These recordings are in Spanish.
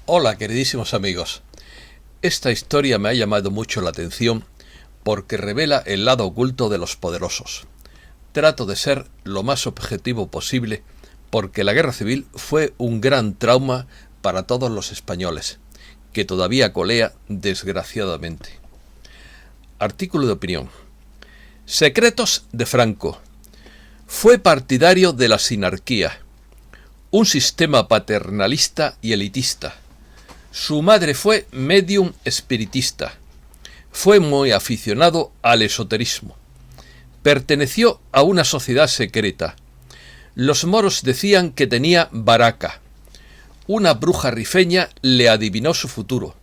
Hola, queridísimos amigos. Esta historia me ha llamado mucho la atención porque revela el lado oculto de los poderosos. Trato de ser lo más objetivo posible porque la guerra civil fue un gran trauma para todos los españoles, que todavía colea desgraciadamente. Artículo de opinión. Secretos de Franco. Fue partidario de la sinarquía, un sistema paternalista y elitista. Su madre fue medium espiritista. Fue muy aficionado al esoterismo. Perteneció a una sociedad secreta. Los moros decían que tenía baraca. Una bruja rifeña le adivinó su futuro.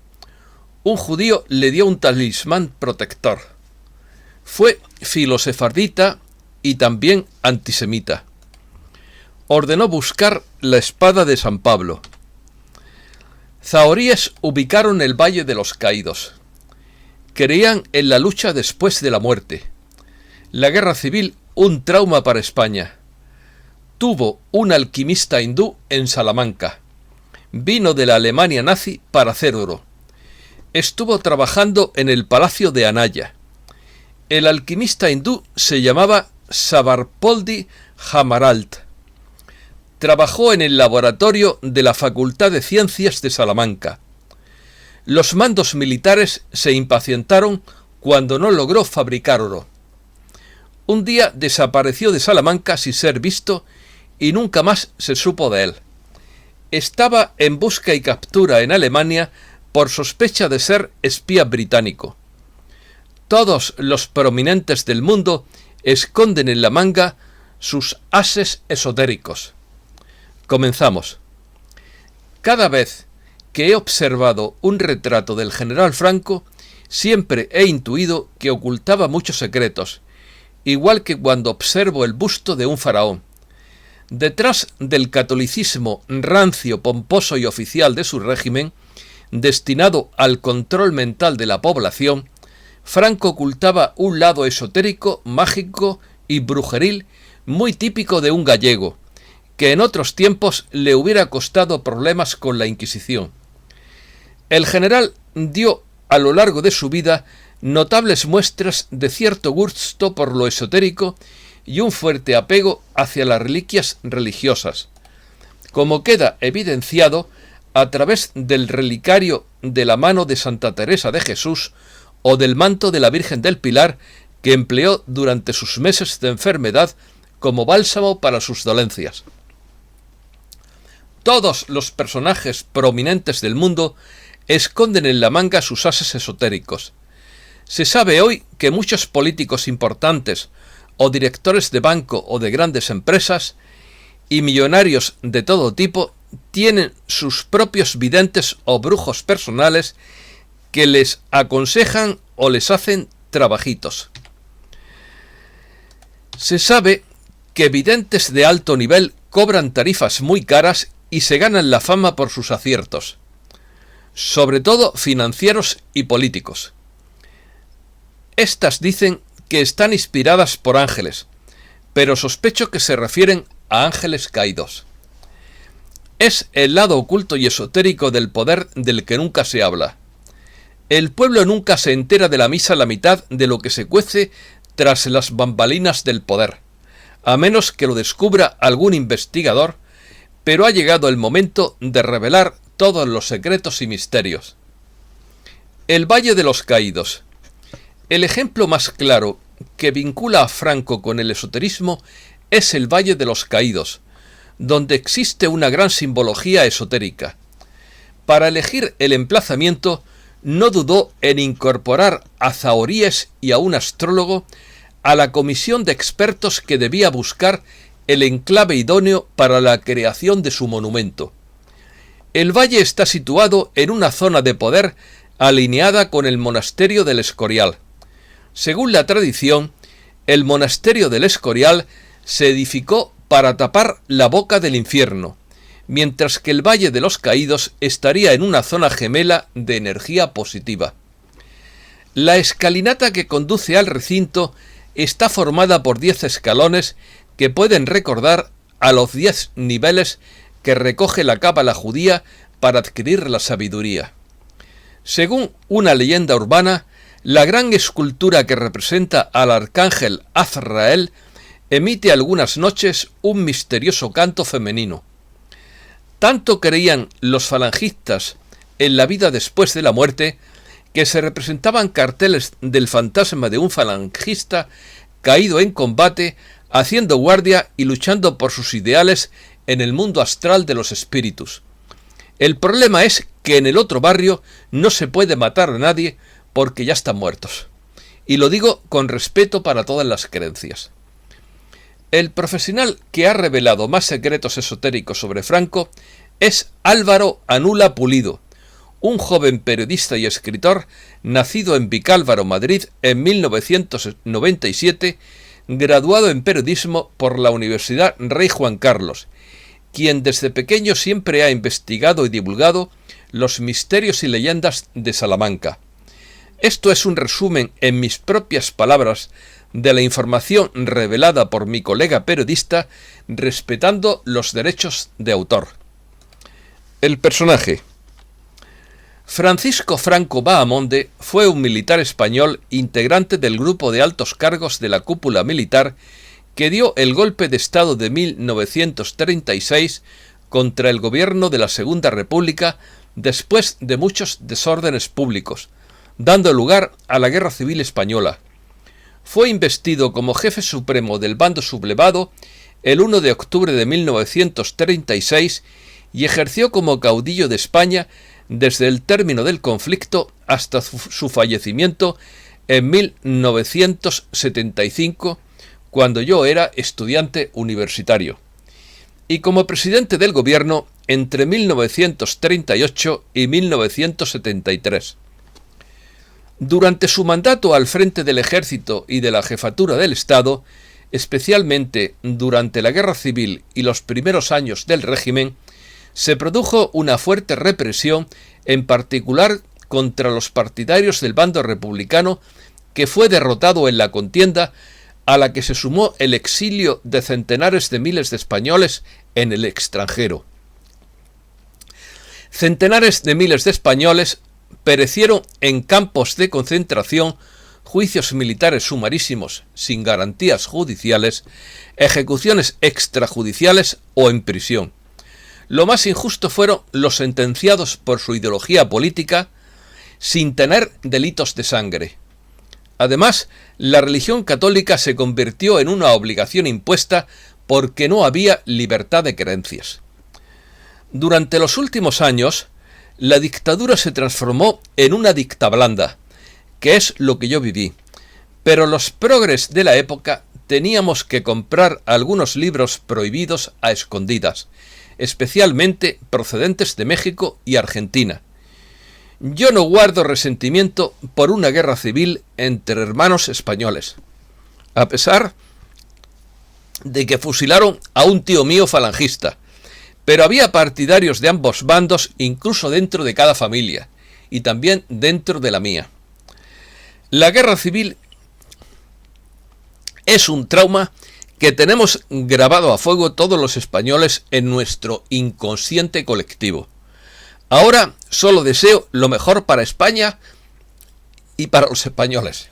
Un judío le dio un talismán protector. Fue filosefardita y también antisemita. Ordenó buscar la espada de San Pablo. Zahoríes ubicaron el Valle de los Caídos. Creían en la lucha después de la muerte. La guerra civil, un trauma para España. Tuvo un alquimista hindú en Salamanca. Vino de la Alemania nazi para hacer oro. Estuvo trabajando en el palacio de Anaya. El alquimista hindú se llamaba Sabarpoldi Jamaralt. Trabajó en el laboratorio de la Facultad de Ciencias de Salamanca. Los mandos militares se impacientaron cuando no logró fabricar oro. Un día desapareció de Salamanca sin ser visto y nunca más se supo de él. Estaba en busca y captura en Alemania por sospecha de ser espía británico. Todos los prominentes del mundo esconden en la manga sus ases esotéricos. Comenzamos. Cada vez que he observado un retrato del general Franco, siempre he intuido que ocultaba muchos secretos, igual que cuando observo el busto de un faraón. Detrás del catolicismo rancio, pomposo y oficial de su régimen, destinado al control mental de la población, Franco ocultaba un lado esotérico, mágico y brujeril muy típico de un gallego, que en otros tiempos le hubiera costado problemas con la Inquisición. El general dio a lo largo de su vida notables muestras de cierto gusto por lo esotérico y un fuerte apego hacia las reliquias religiosas, como queda evidenciado a través del relicario de la mano de Santa Teresa de Jesús o del manto de la Virgen del Pilar que empleó durante sus meses de enfermedad como bálsamo para sus dolencias. Todos los personajes prominentes del mundo esconden en la manga sus ases esotéricos. Se sabe hoy que muchos políticos importantes o directores de banco o de grandes empresas y millonarios de todo tipo tienen sus propios videntes o brujos personales que les aconsejan o les hacen trabajitos. Se sabe que videntes de alto nivel cobran tarifas muy caras y se ganan la fama por sus aciertos, sobre todo financieros y políticos. Estas dicen que están inspiradas por ángeles, pero sospecho que se refieren a ángeles caídos. Es el lado oculto y esotérico del poder del que nunca se habla. El pueblo nunca se entera de la misa la mitad de lo que se cuece tras las bambalinas del poder, a menos que lo descubra algún investigador, pero ha llegado el momento de revelar todos los secretos y misterios. El Valle de los Caídos. El ejemplo más claro que vincula a Franco con el esoterismo es el Valle de los Caídos, donde existe una gran simbología esotérica. Para elegir el emplazamiento, no dudó en incorporar a Zahoríes y a un astrólogo a la comisión de expertos que debía buscar el enclave idóneo para la creación de su monumento. El valle está situado en una zona de poder alineada con el monasterio del Escorial. Según la tradición, el monasterio del Escorial se edificó para tapar la boca del infierno, mientras que el Valle de los Caídos estaría en una zona gemela de energía positiva. La escalinata que conduce al recinto está formada por 10 escalones que pueden recordar a los 10 niveles que recoge la cábala judía para adquirir la sabiduría. Según una leyenda urbana, la gran escultura que representa al arcángel Azrael emite algunas noches un misterioso canto femenino. Tanto creían los falangistas en la vida después de la muerte, que se representaban carteles del fantasma de un falangista caído en combate, haciendo guardia y luchando por sus ideales en el mundo astral de los espíritus. El problema es que en el otro barrio no se puede matar a nadie porque ya están muertos. Y lo digo con respeto para todas las creencias. El profesional que ha revelado más secretos esotéricos sobre Franco es Álvaro Anula Pulido, un joven periodista y escritor nacido en Vicálvaro, Madrid, en 1997, graduado en periodismo por la Universidad Rey Juan Carlos, quien desde pequeño siempre ha investigado y divulgado los misterios y leyendas de Salamanca. Esto es un resumen, en mis propias palabras, de la información revelada por mi colega periodista, respetando los derechos de autor. El personaje. Francisco Franco Bahamonde fue un militar español integrante del grupo de altos cargos de la cúpula militar que dio el golpe de Estado de 1936 contra el gobierno de la Segunda República después de muchos desórdenes públicos, dando lugar a la Guerra Civil Española. Fue investido como jefe supremo del bando sublevado el 1 de octubre de 1936 y ejerció como caudillo de España desde el término del conflicto hasta su fallecimiento en 1975, cuando yo era estudiante universitario, y como presidente del gobierno entre 1938 y 1973. Durante su mandato al frente del Ejército y de la Jefatura del Estado, especialmente durante la Guerra Civil y los primeros años del régimen, se produjo una fuerte represión, en particular contra los partidarios del bando republicano, que fue derrotado en la contienda, a la que se sumó el exilio de centenares de miles de españoles en el extranjero. Centenares de miles de españoles perecieron en campos de concentración, juicios militares sumarísimos sin garantías judiciales, ejecuciones extrajudiciales o en prisión. Lo más injusto fueron los sentenciados por su ideología política sin tener delitos de sangre. Además, la religión católica se convirtió en una obligación impuesta porque no había libertad de creencias. Durante los últimos años, la dictadura se transformó en una dictablanda, que es lo que yo viví, pero los progres de la época teníamos que comprar algunos libros prohibidos a escondidas, especialmente procedentes de México y Argentina. Yo no guardo resentimiento por una guerra civil entre hermanos españoles, a pesar de que fusilaron a un tío mío falangista, pero había partidarios de ambos bandos incluso dentro de cada familia, y también dentro de la mía. La guerra civil es un trauma que tenemos grabado a fuego todos los españoles en nuestro inconsciente colectivo. Ahora solo deseo lo mejor para España y para los españoles.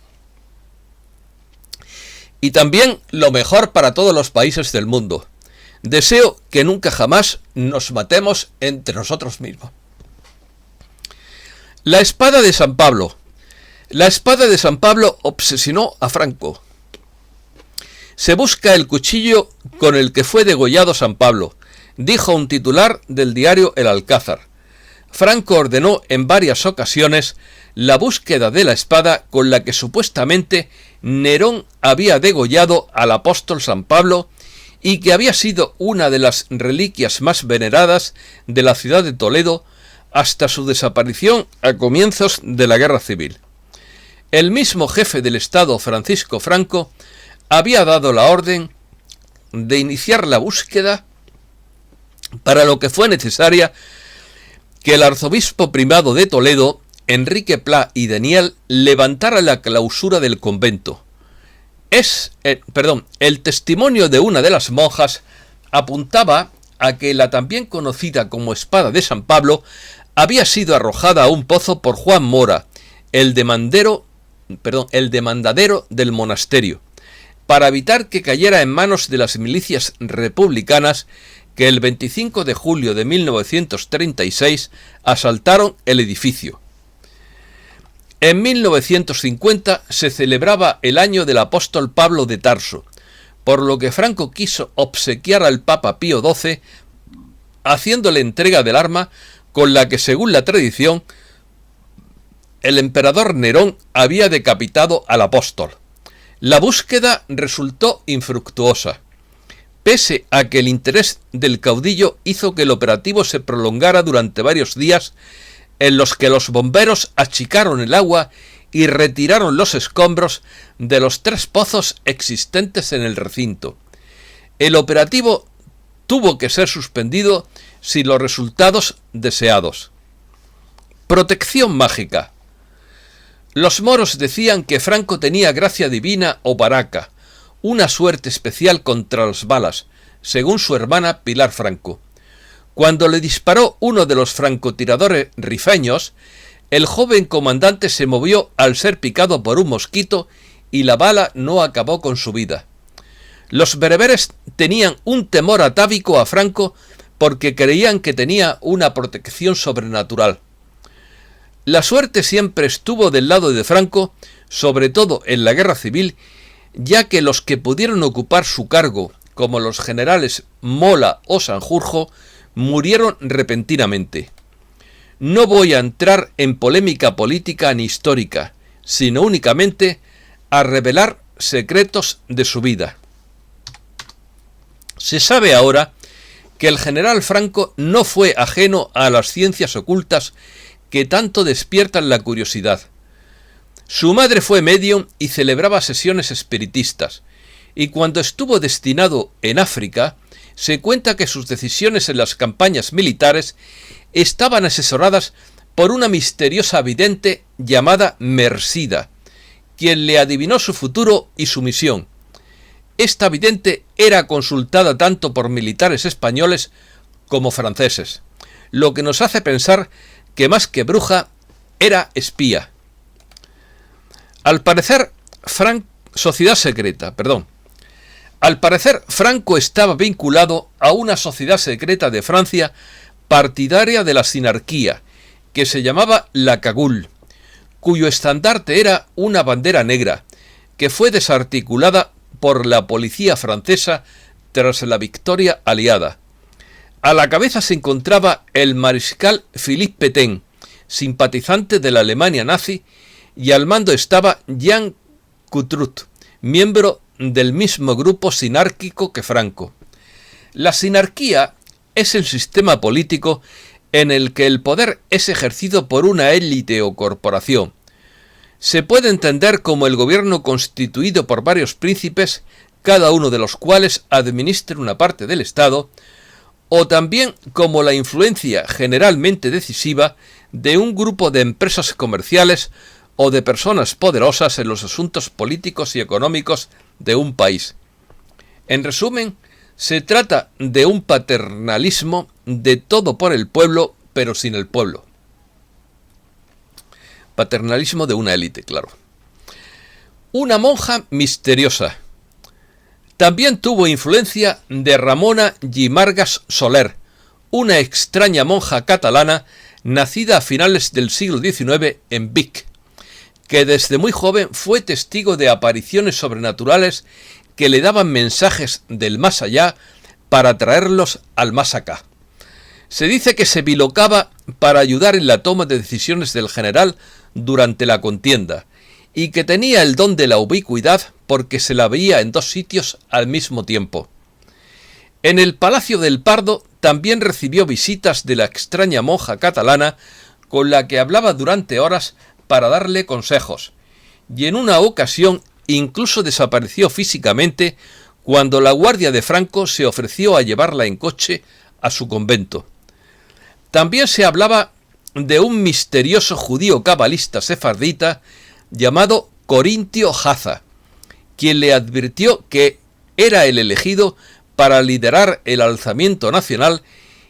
Y también lo mejor para todos los países del mundo. Deseo que nunca jamás nos matemos entre nosotros mismos. La espada de San Pablo. La espada de San Pablo obsesionó a Franco. Se busca el cuchillo con el que fue degollado San Pablo, dijo un titular del diario El Alcázar. Franco ordenó en varias ocasiones la búsqueda de la espada con la que supuestamente Nerón había degollado al apóstol San Pablo y que había sido una de las reliquias más veneradas de la ciudad de Toledo hasta su desaparición a comienzos de la Guerra Civil. El mismo jefe del Estado, Francisco Franco, había dado la orden de iniciar la búsqueda, para lo que fue necesaria que el arzobispo primado de Toledo, Enrique Pla y Deniel, levantara la clausura del convento. El testimonio de una de las monjas apuntaba a que la también conocida como espada de San Pablo había sido arrojada a un pozo por Juan Mora, el demandadero del monasterio, para evitar que cayera en manos de las milicias republicanas que el 25 de julio de 1936 asaltaron el edificio. En 1950 se celebraba el año del apóstol Pablo de Tarso, por lo que Franco quiso obsequiar al Papa Pío XII haciéndole entrega del arma con la que, según la tradición, el emperador Nerón había decapitado al apóstol. La búsqueda resultó infructuosa, pese a que el interés del caudillo hizo que el operativo se prolongara durante varios días, en los que los bomberos achicaron el agua y retiraron los escombros de los 3 pozos existentes en el recinto. El operativo tuvo que ser suspendido sin los resultados deseados. Protección mágica. Los moros decían que Franco tenía gracia divina o baraca, una suerte especial contra las balas, según su hermana Pilar Franco. Cuando le disparó uno de los francotiradores rifeños, el joven comandante se movió al ser picado por un mosquito y la bala no acabó con su vida. Los bereberes tenían un temor atávico a Franco porque creían que tenía una protección sobrenatural. La suerte siempre estuvo del lado de Franco, sobre todo en la guerra civil, ya que los que pudieron ocupar su cargo, como los generales Mola o Sanjurjo, murieron repentinamente. No voy a entrar en polémica política ni histórica, sino únicamente a revelar secretos de su vida. Se sabe ahora que el general Franco no fue ajeno a las ciencias ocultas que tanto despiertan la curiosidad. Su madre fue médium y celebraba sesiones espiritistas, y cuando estuvo destinado en África, se cuenta que sus decisiones en las campañas militares estaban asesoradas por una misteriosa vidente llamada Mersida, quien le adivinó su futuro y su misión. Esta vidente era consultada tanto por militares españoles como franceses, lo que nos hace pensar que más que bruja era espía. Al parecer, Franco estaba vinculado a una sociedad secreta de Francia partidaria de la sinarquía, que se llamaba la Cagul, cuyo estandarte era una bandera negra, que fue desarticulada por la policía francesa tras la victoria aliada. A la cabeza se encontraba el mariscal Philippe Pétain, simpatizante de la Alemania nazi, y al mando estaba Jean Coutrut, miembro del mismo grupo sinárquico que Franco. La sinarquía es el sistema político en el que el poder es ejercido por una élite o corporación. Se puede entender como el gobierno constituido por varios príncipes, cada uno de los cuales administra una parte del Estado, o también como la influencia generalmente decisiva de un grupo de empresas comerciales o de personas poderosas en los asuntos políticos y económicos de un país. En resumen, se trata de un paternalismo de todo por el pueblo, pero sin el pueblo. Paternalismo de una élite, claro. Una monja misteriosa. También tuvo influencia de Ramona Gimargas Soler, una extraña monja catalana nacida a finales del siglo XIX en Vic, que desde muy joven fue testigo de apariciones sobrenaturales que le daban mensajes del más allá para traerlos al más acá. Se dice que se bilocaba para ayudar en la toma de decisiones del general durante la contienda, y que tenía el don de la ubicuidad porque se la veía en 2 sitios al mismo tiempo. En el Palacio del Pardo también recibió visitas de la extraña monja catalana, con la que hablaba durante horas para darle consejos, y en una ocasión incluso desapareció físicamente cuando la guardia de Franco se ofreció a llevarla en coche a su convento. También se hablaba de un misterioso judío cabalista sefardita llamado Corintio Haza, quien le advirtió que era el elegido para liderar el alzamiento nacional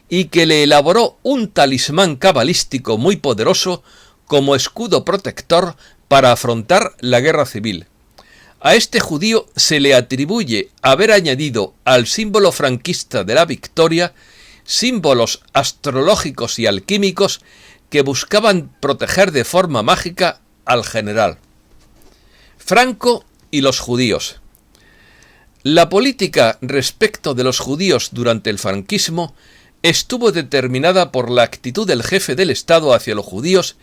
y que le elaboró un talismán cabalístico muy poderoso como escudo protector para afrontar la guerra civil. A este judío se le atribuye haber añadido al símbolo franquista de la victoria símbolos astrológicos y alquímicos que buscaban proteger de forma mágica al general. Franco y los judíos. La política respecto de los judíos durante el franquismo estuvo determinada por la actitud del jefe del Estado hacia los judíos,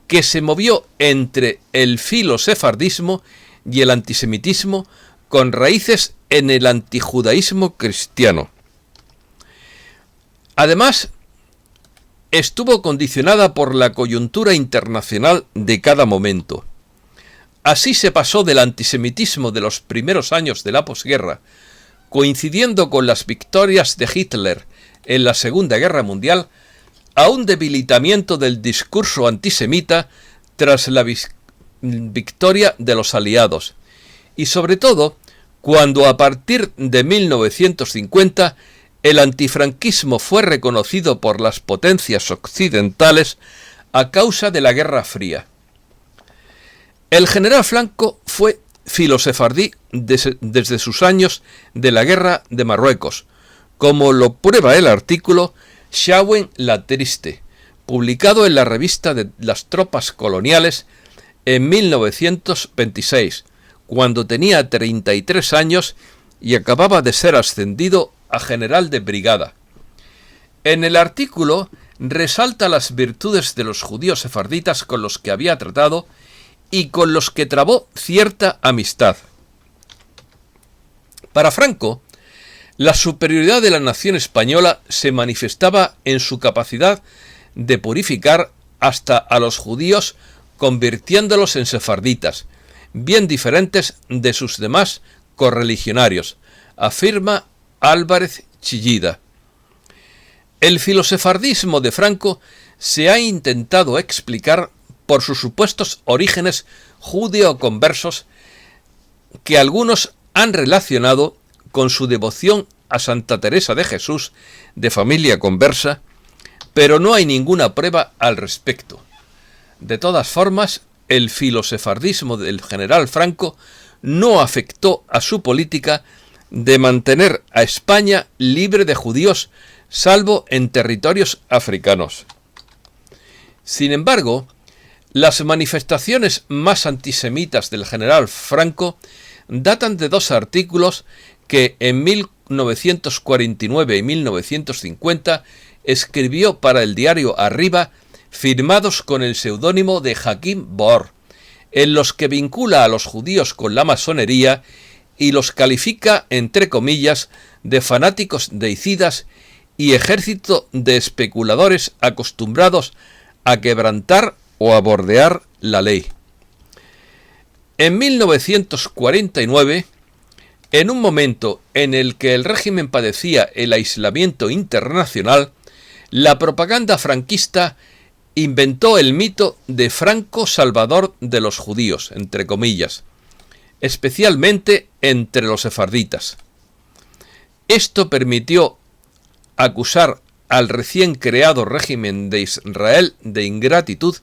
que se movió entre el filosefardismo y el antisemitismo con raíces en el antijudaísmo cristiano. Además, estuvo condicionada por la coyuntura internacional de cada momento. Así se pasó del antisemitismo de los primeros años de la posguerra, coincidiendo con las victorias de Hitler en la Segunda Guerra Mundial, a un debilitamiento del discurso antisemita tras la victoria de los aliados, y sobre todo cuando a partir de 1950 el antifranquismo fue reconocido por las potencias occidentales a causa de la Guerra Fría. El general Franco fue filosefardí desde sus años de la Guerra de Marruecos, como lo prueba el artículo Schauen la Triste, publicado en la revista de las tropas coloniales en 1926, cuando tenía 33 años y acababa de ser ascendido a general de brigada. En el artículo resalta las virtudes de los judíos sefarditas con los que había tratado y con los que trabó cierta amistad. Para Franco, la superioridad de la nación española se manifestaba en su capacidad de purificar hasta a los judíos, convirtiéndolos en sefarditas, bien diferentes de sus demás correligionarios, afirma Álvarez Chillida. El filosefardismo de Franco se ha intentado explicar por sus supuestos orígenes judeo-conversos que algunos han relacionado con su devoción a Santa Teresa de Jesús, de familia conversa, pero no hay ninguna prueba al respecto. De todas formas, el filosefardismo del general Franco no afectó a su política de mantener a España libre de judíos, salvo en territorios africanos. Sin embargo, las manifestaciones más antisemitas del general Franco datan de dos artículos que en 1949 y 1950 escribió para el diario Arriba, firmados con el seudónimo de Hakim Bohr, en los que vincula a los judíos con la masonería y los califica, entre comillas, de fanáticos deicidas y ejército de especuladores acostumbrados a quebrantar o a bordear la ley. En 1949, en un momento en el que el régimen padecía el aislamiento internacional, la propaganda franquista inventó el mito de Franco Salvador de los judíos, entre comillas, especialmente entre los sefarditas. Esto permitió acusar al recién creado régimen de Israel de ingratitud,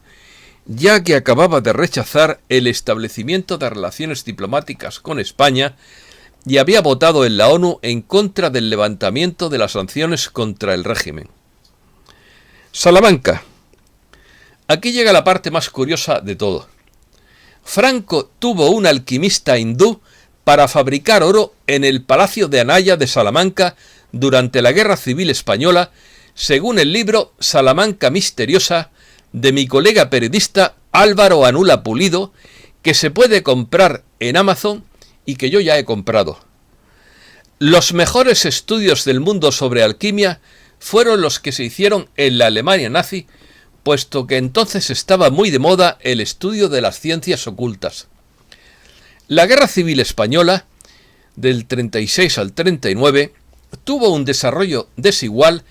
ya que acababa de rechazar el establecimiento de relaciones diplomáticas con España y había votado en la ONU en contra del levantamiento de las sanciones contra el régimen. Salamanca. Aquí llega la parte más curiosa de todo. Franco tuvo un alquimista hindú para fabricar oro en el Palacio de Anaya de Salamanca durante la Guerra Civil Española, según el libro Salamanca Misteriosa de mi colega periodista Álvaro Anula Pulido, que se puede comprar en Amazon y que yo ya he comprado. Los mejores estudios del mundo sobre alquimia fueron los que se hicieron en la Alemania nazi, puesto que entonces estaba muy de moda el estudio de las ciencias ocultas. La Guerra Civil Española, del 36 al 39, tuvo un desarrollo desigual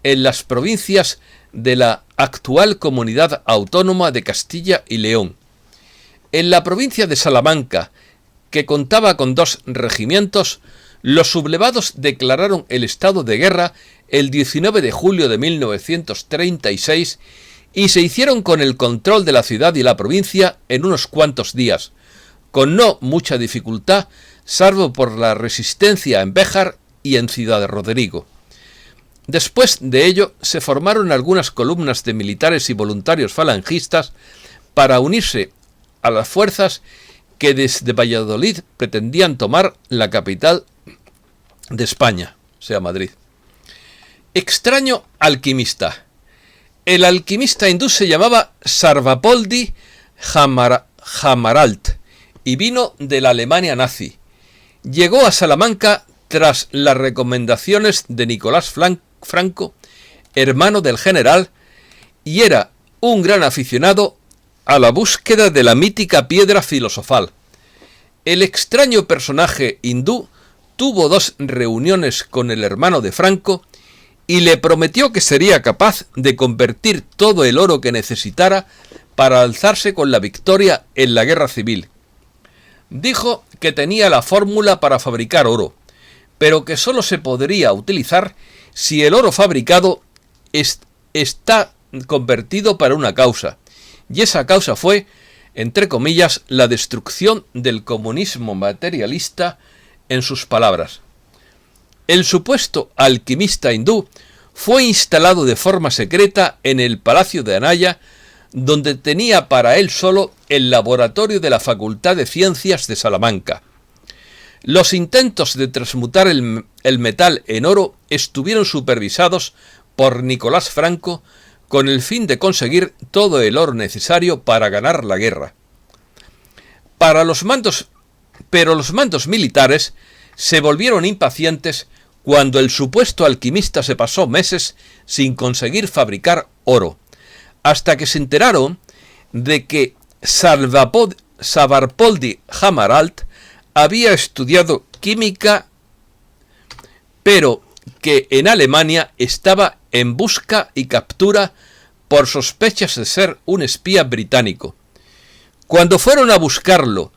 en las provincias de la actual Comunidad Autónoma de Castilla y León. En la provincia de Salamanca, que contaba con 2 regimientos, los sublevados declararon el estado de guerra el 19 de julio de 1936 y se hicieron con el control de la ciudad y la provincia en unos cuantos días, con no mucha dificultad, salvo por la resistencia en Béjar y en Ciudad Rodrigo. Después de ello, se formaron algunas columnas de militares y voluntarios falangistas para unirse a las fuerzas que desde Valladolid pretendían tomar la capital de España, o sea, Madrid. Extraño alquimista. El alquimista hindú se llamaba Sarvapoldi Hamaralt y vino de la Alemania nazi. Llegó a Salamanca tras las recomendaciones de Nicolás Franco, hermano del general, y era un gran aficionado a la búsqueda de la mítica piedra filosofal. El extraño personaje hindú tuvo 2 reuniones con el hermano de Franco y le prometió que sería capaz de convertir todo el oro que necesitara para alzarse con la victoria en la guerra civil. Dijo que tenía la fórmula para fabricar oro, pero que solo se podría utilizar si el oro fabricado está convertido para una causa, y esa causa fue, entre comillas, la destrucción del comunismo materialista, en sus palabras. El supuesto alquimista hindú fue instalado de forma secreta en el Palacio de Anaya, donde tenía para él solo el laboratorio de la Facultad de Ciencias de Salamanca. Los intentos de transmutar el metal en oro estuvieron supervisados por Nicolás Franco con el fin de conseguir todo el oro necesario para ganar la guerra. Pero los mandos militares se volvieron impacientes cuando el supuesto alquimista se pasó meses sin conseguir fabricar oro, hasta que se enteraron de que Sarvapoldi Hamaralt había estudiado química, pero que en Alemania estaba en busca y captura por sospechas de ser un espía británico. Cuando fueron a buscarlo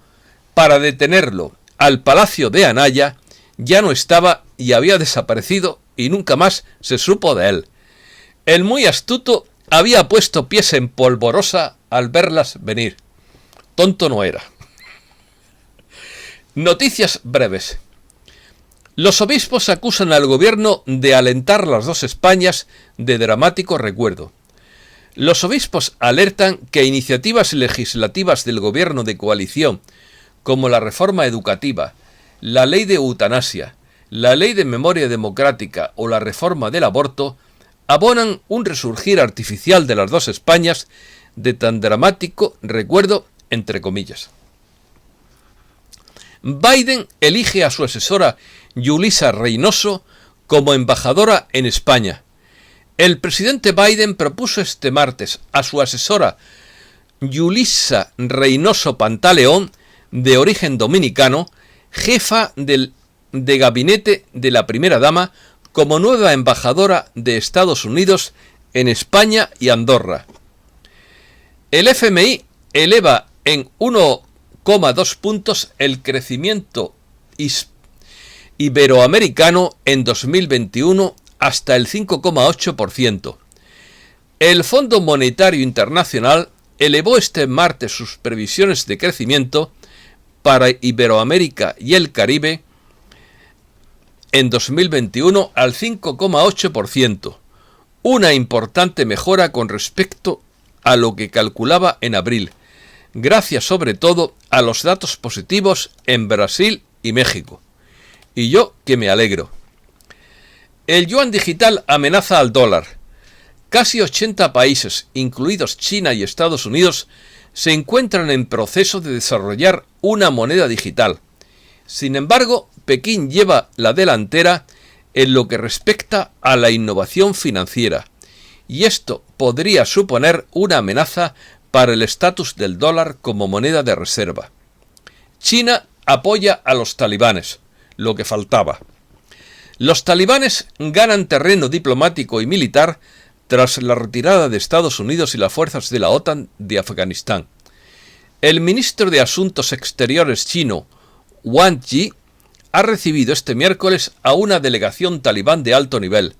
para detenerlo al Palacio de Anaya, ya no estaba y había desaparecido y nunca más se supo de él. El muy astuto había puesto pies en polvorosa al verlas venir. Tonto no era. Noticias breves. Los obispos acusan al gobierno de alentar las 2 Españas de dramático recuerdo. Los obispos alertan que iniciativas legislativas del gobierno de coalición, como la reforma educativa, la ley de eutanasia, la ley de memoria democrática o la reforma del aborto, abonan un resurgir artificial de las 2 Españas de tan dramático recuerdo, entre comillas. Biden elige a su asesora Yulisa Reynoso como embajadora en España. El presidente Biden propuso este martes a su asesora Yulisa Reynoso Pantaleón, de origen dominicano, jefa de gabinete de la primera dama, como nueva embajadora de Estados Unidos en España y Andorra. El FMI eleva en 1,2 puntos el crecimiento iberoamericano en 2021 hasta el 5,8%. El Fondo Monetario Internacional elevó este martes sus previsiones de crecimiento para Iberoamérica y el Caribe en 2021 al 5,8%, una importante mejora con respecto a lo que calculaba en abril, gracias sobre todo a los datos positivos en Brasil y México. Y yo que me alegro. El yuan digital amenaza al dólar. Casi 80 países, incluidos China y Estados Unidos, se encuentran en proceso de desarrollar una moneda digital. Sin embargo, Pekín lleva la delantera en lo que respecta a la innovación financiera, y esto podría suponer una amenaza para el estatus del dólar como moneda de reserva. China apoya a los talibanes, lo que faltaba. Los talibanes ganan terreno diplomático y militar tras la retirada de Estados Unidos y las fuerzas de la OTAN de Afganistán. El ministro de Asuntos Exteriores chino, Wang Yi, ha recibido este miércoles a una delegación talibán de alto nivel.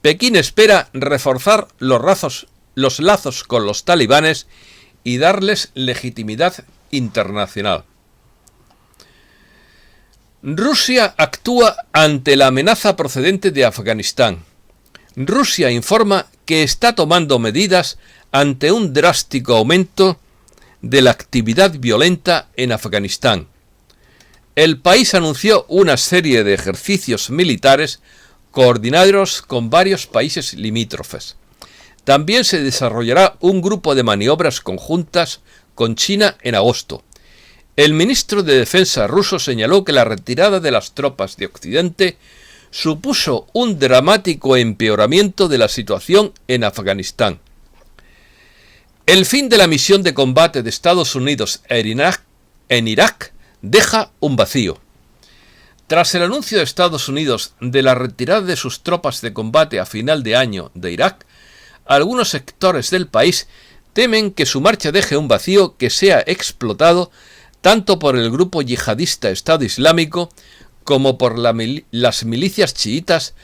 Pekín espera reforzar los lazos con los talibanes y darles legitimidad internacional. Rusia actúa ante la amenaza procedente de Afganistán. Rusia informa que está tomando medidas ante un drástico aumento de la actividad violenta en Afganistán. El país anunció una serie de ejercicios militares coordinados con varios países limítrofes. También se desarrollará un grupo de maniobras conjuntas con China en agosto. El ministro de Defensa ruso señaló que la retirada de las tropas de Occidente supuso un dramático empeoramiento de la situación en Afganistán. El fin de la misión de combate de Estados Unidos en Irak deja un vacío. Tras el anuncio de Estados Unidos de la retirada de sus tropas de combate a final de año de Irak, algunos sectores del país temen que su marcha deje un vacío que sea explotado tanto por el grupo yihadista Estado Islámico como por las milicias chiitas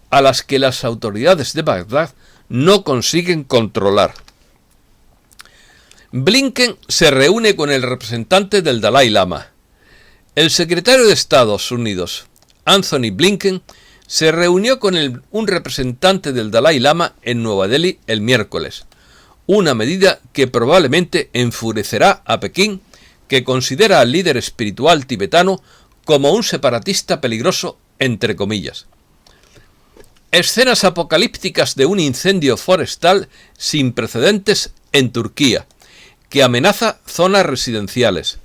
a las que las autoridades de Bagdad no consiguen controlar. Blinken se reúne con el representante del Dalai Lama. El secretario de Estados Unidos, Anthony Blinken, se reunió con un representante del Dalai Lama en Nueva Delhi el miércoles, una medida que probablemente enfurecerá a Pekín, que considera al líder espiritual tibetano como un separatista peligroso, entre comillas. Escenas apocalípticas de un incendio forestal sin precedentes en Turquía, que amenaza zonas residenciales.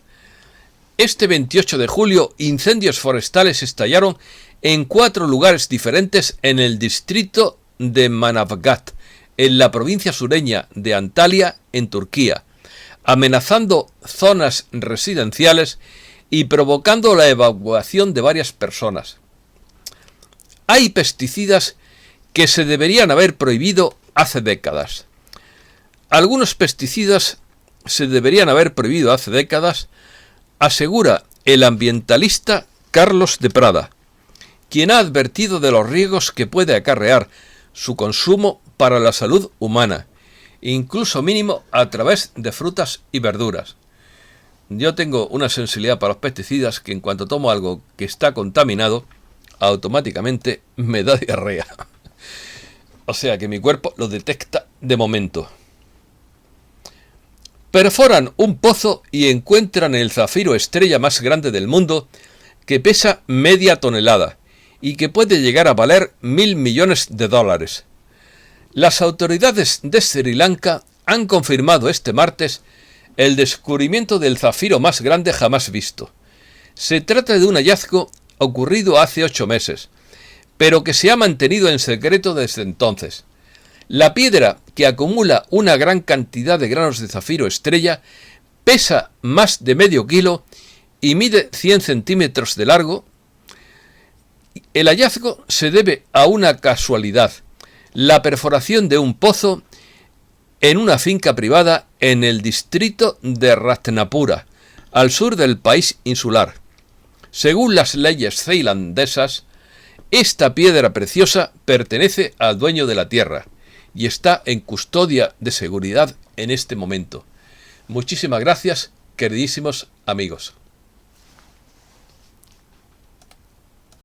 Este 28 de julio, incendios forestales estallaron en 4 lugares diferentes en el distrito de Manavgat, en la provincia sureña de Antalya, en Turquía, amenazando zonas residenciales y provocando la evacuación de varias personas. Hay pesticidas que se deberían haber prohibido hace décadas. Algunos pesticidas se deberían haber prohibido hace décadas, asegura el ambientalista Carlos de Prada, quien ha advertido de los riesgos que puede acarrear su consumo para la salud humana, incluso mínimo a través de frutas y verduras. Yo tengo una sensibilidad para los pesticidas que en cuanto tomo algo que está contaminado, automáticamente me da diarrea. O sea que mi cuerpo lo detecta de momento. Perforan un pozo y encuentran el zafiro estrella más grande del mundo, que pesa media tonelada y que puede llegar a valer $1.000 millones. Las autoridades de Sri Lanka han confirmado este martes el descubrimiento del zafiro más grande jamás visto. Se trata de un hallazgo ocurrido hace 8 meses, pero que se ha mantenido en secreto desde entonces. La piedra, que acumula una gran cantidad de granos de zafiro estrella, pesa más de medio kilo y mide 100 centímetros de largo. El hallazgo se debe a una casualidad: la perforación de un pozo en una finca privada en el distrito de Ratnapura, al sur del país insular. Según las leyes tailandesas, esta piedra preciosa pertenece al dueño de la tierra y está en custodia de seguridad en este momento. Muchísimas gracias, queridísimos amigos.